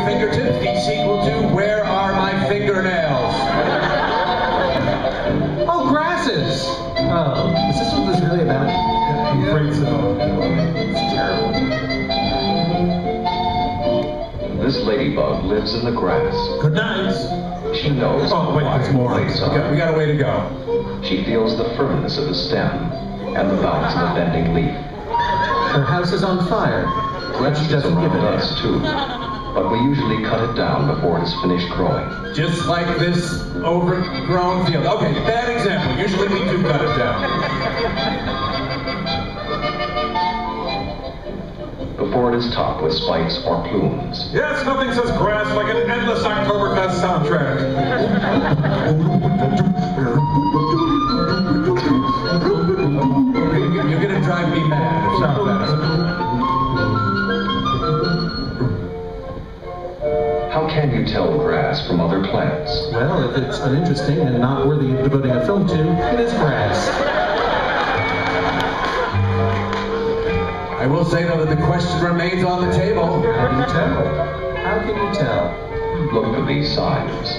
fingertips, the sequel to Where Are My Fingernails? Oh, grasses! Oh, is this what this is really about? I'm afraid so. It's terrible. This ladybug lives in the grass. Good night. She knows. Oh, wait, there's more. We got a way to go. She feels the firmness of the stem and the bounce of the bending leaf. Her house is on fire, but she doesn't give a us too. But we usually cut it down before it's finished growing. Just like this overgrown field. Okay, bad example. Usually we do cut it down. Before it is topped with spikes or plumes. Yes, nothing says grass like an endless Oktoberfest soundtrack. You're gonna drive me mad. It's not that. How can you tell grass from other plants? Well, if it's uninteresting and not worthy of devoting a film to, it is grass. I will say, though, that the question remains on the table. How can you tell? How can you tell? Look for these signs.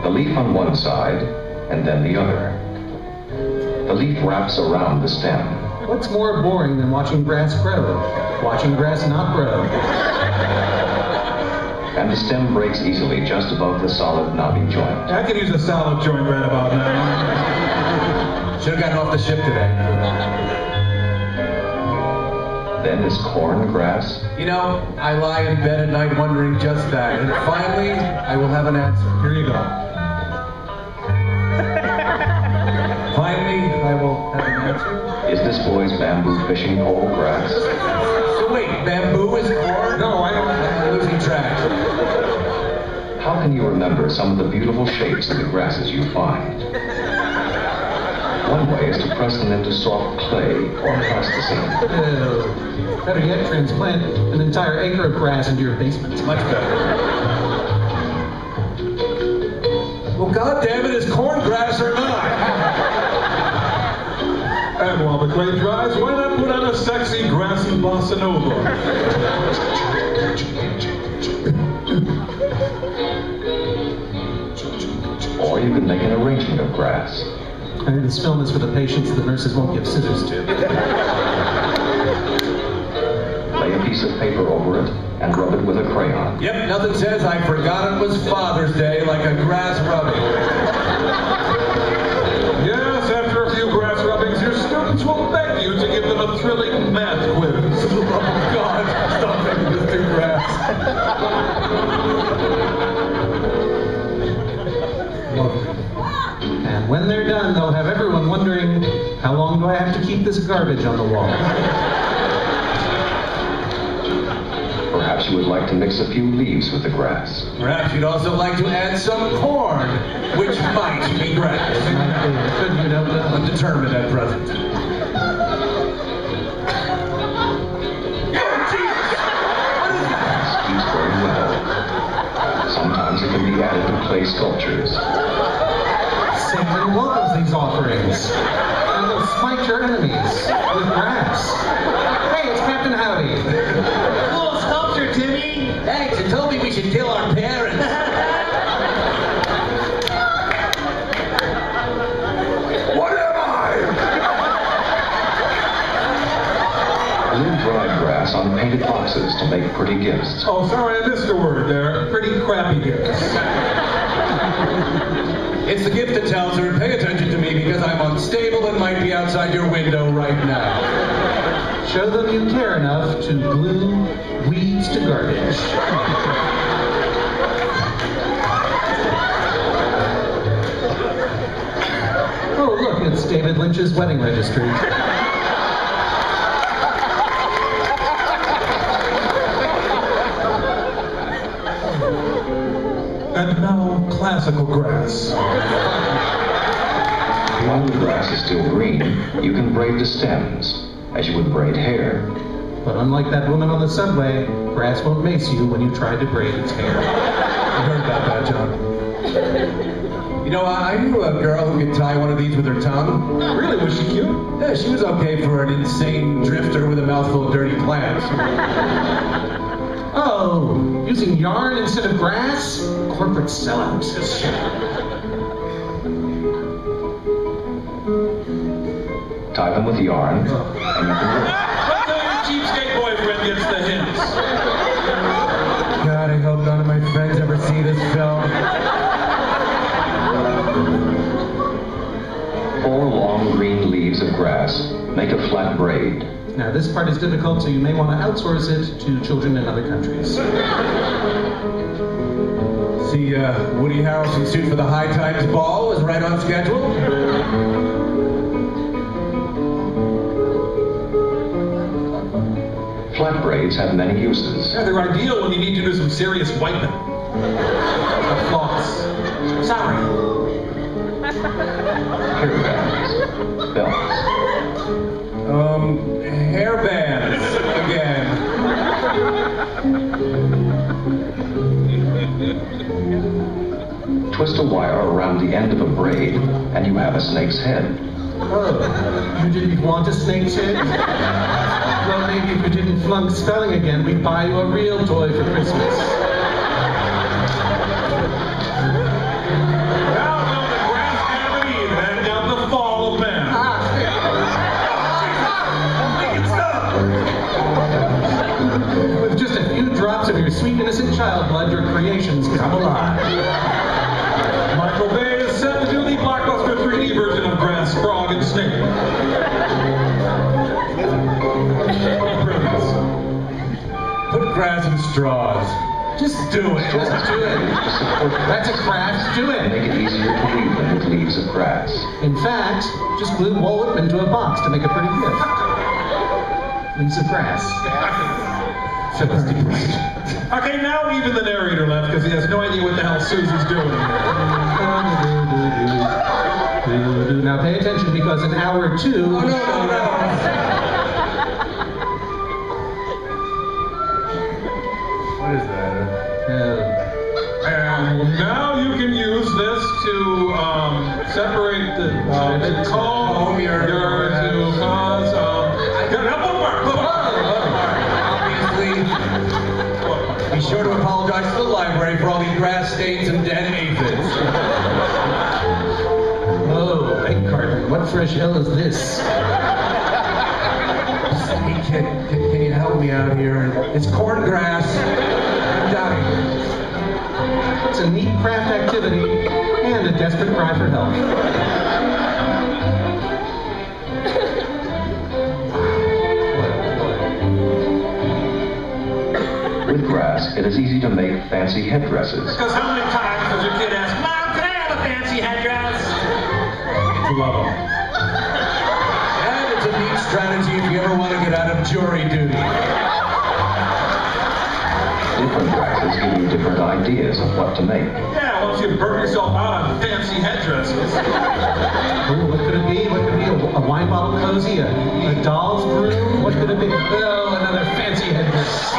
The leaf on one side, and then the other. The leaf wraps around the stem. What's more boring than watching grass grow? Watching grass not grow. And the stem breaks easily just above the solid knobby joint. I could use a solid joint right about now. Should have gotten off the ship today. Then is corn grass. You know, I lie in bed at night wondering just that. And finally, I will have an answer. Here you go. Finally, I will have an answer. Is this boy's bamboo fishing pole grass? So wait, bamboo is corn? No, I don't. I'm losing track. How can you remember some of the beautiful shapes of the grasses you find? One way is to press them into soft clay or plasticine. Better yet, transplant an entire acre of grass into your basement. Much better. Well, goddammit, is corn grass or not? And while the clay dries, why not put on a sexy grassy bossa nova? Or you can make an arrangement of grass. I think this film is for the patients the nurses won't give scissors to. Lay a piece of paper over it and rub it with a crayon. Yep, nothing says I forgot it was Father's Day like a grass rubbing. Yes, after a few grass rubbings, your students will beg you to give them a thrilling math quiz. Oh, God, stop making this do grass. And when they're done, they'll have everyone wondering, how long do I have to keep this garbage on the wall? Perhaps you would like to mix a few leaves with the grass. Perhaps you'd also like to add some corn, which might be grass. Could you don't know? Undetermined at present. Keeps very well. Sometimes it can be added to clay sculptures. Satan welcomes these offerings. And will smite your enemies with grass. Hey, it's Captain Howdy. Cool sculpture, Timmy. Thanks, it told me we should kill our parents. What am I? Glue dried grass on painted boxes to make pretty gifts. Oh, sorry, I missed a word there. Pretty crappy gifts. It's the gift that tells her, pay attention to me because I'm unstable and might be outside your window right now. Show them you care enough to glue weeds to garbage. Oh, look, it's David Lynch's wedding registry. And now, classical grass. While the grass is still green, you can braid the stems, as you would braid hair. But unlike that woman on the subway, grass won't mace you when you try to braid its hair. You heard about that, John. You know, I knew a girl who could tie one of these with her tongue. Really, was she cute? Yeah, she was okay for an insane drifter with a mouthful of dirty plants. Oh, Using yarn instead of grass? Corporate sellout. Tie them with yarn, and you can Wait till your cheapskate boyfriend gets the hints. God, I hope none of my friends ever see this film. 4 long green leaves of grass make a flat braid. Now, this part is difficult, so you may want to outsource it to children in other countries. See, Woody Harrelson's suit for the High Times Ball was right on schedule. Flat braids have many uses. Yeah, they're ideal when you need to do some serious wiping. Floss. Sorry. Hairbands, belts, Hairbands again. twist a wire around the end of a braid, and you have a snake's head. Oh, you didn't want a snake's head? Well, maybe if you didn't flunk spelling again, we'd buy you a real toy for Christmas. Now go to Grass Cavity and hand out the fall of man. With just a few drops of your sweet innocent child blood, your creations come alive. Michael Bay is set to do the blockbuster 3D version of Grass, Frog, and Snake. Put grass in straws. Just do it. Just do it. That's a craft. Do it. Make it easier to weave them with leaves of grass. In fact, just glue Walt Whitman to a box to make a pretty gift. Leaves of grass. Okay, now even the narrator left because he has no idea what the hell Susie's doing. Now pay attention because in hour 2... Oh, no. What is that? And now you can use this to separate the comb your to cause Obviously, be sure to apologize to the library for all these grass stains and dead aphids. Oh, egg carton. What fresh hell is this? Hey, kid, can you help me out here? It's corn grass. I'm dying. It's a neat craft activity and a desperate cry for help. With grass, it is easy to make fancy headdresses. because how many times does your kid ask, Mom, can I have a fancy headdress? Love them. And it's a neat strategy if you ever want to get out of jury duty. Different grasses give you different ideas of what to make. Yeah, once you burn yourself out on fancy headdresses. Ooh, what could it be? What could it be? A wine bottle cozy? A doll's broom? What could it be? Oh, another fancy headdress.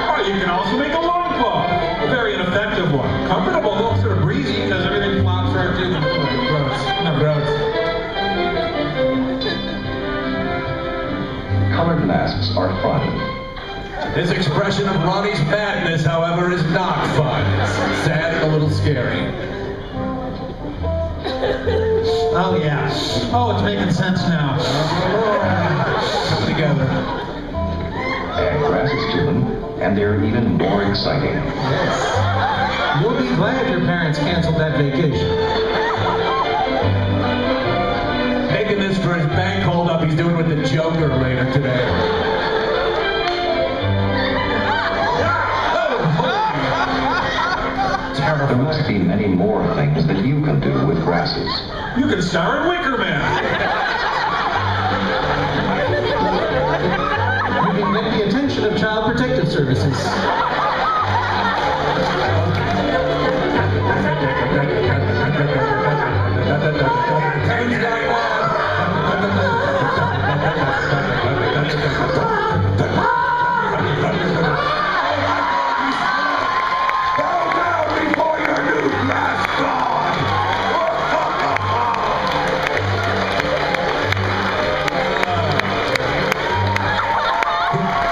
Oh, you can also make a loincloth. A very ineffective one. Comfortable, though sort of breezy because everything flops right through the gross. No, gross. Colored masks are fun. This expression of Ronnie's madness, however, is not fun. It's sad and a little scary. Oh, yeah. Oh, it's making sense now. Come together. Add grasses to them, and they're even more exciting. Yes. You'll be glad your parents canceled that vacation. Making this for his bank holdup he's doing with the Joker later today. There must be many more things that you can do with grasses. You can star in Wicker Man. You can get the attention of Child Protective Services.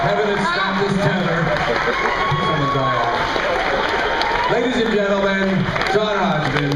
Heaven has stopped his tether. Someone die off. Ladies and gentlemen, John Hodgman.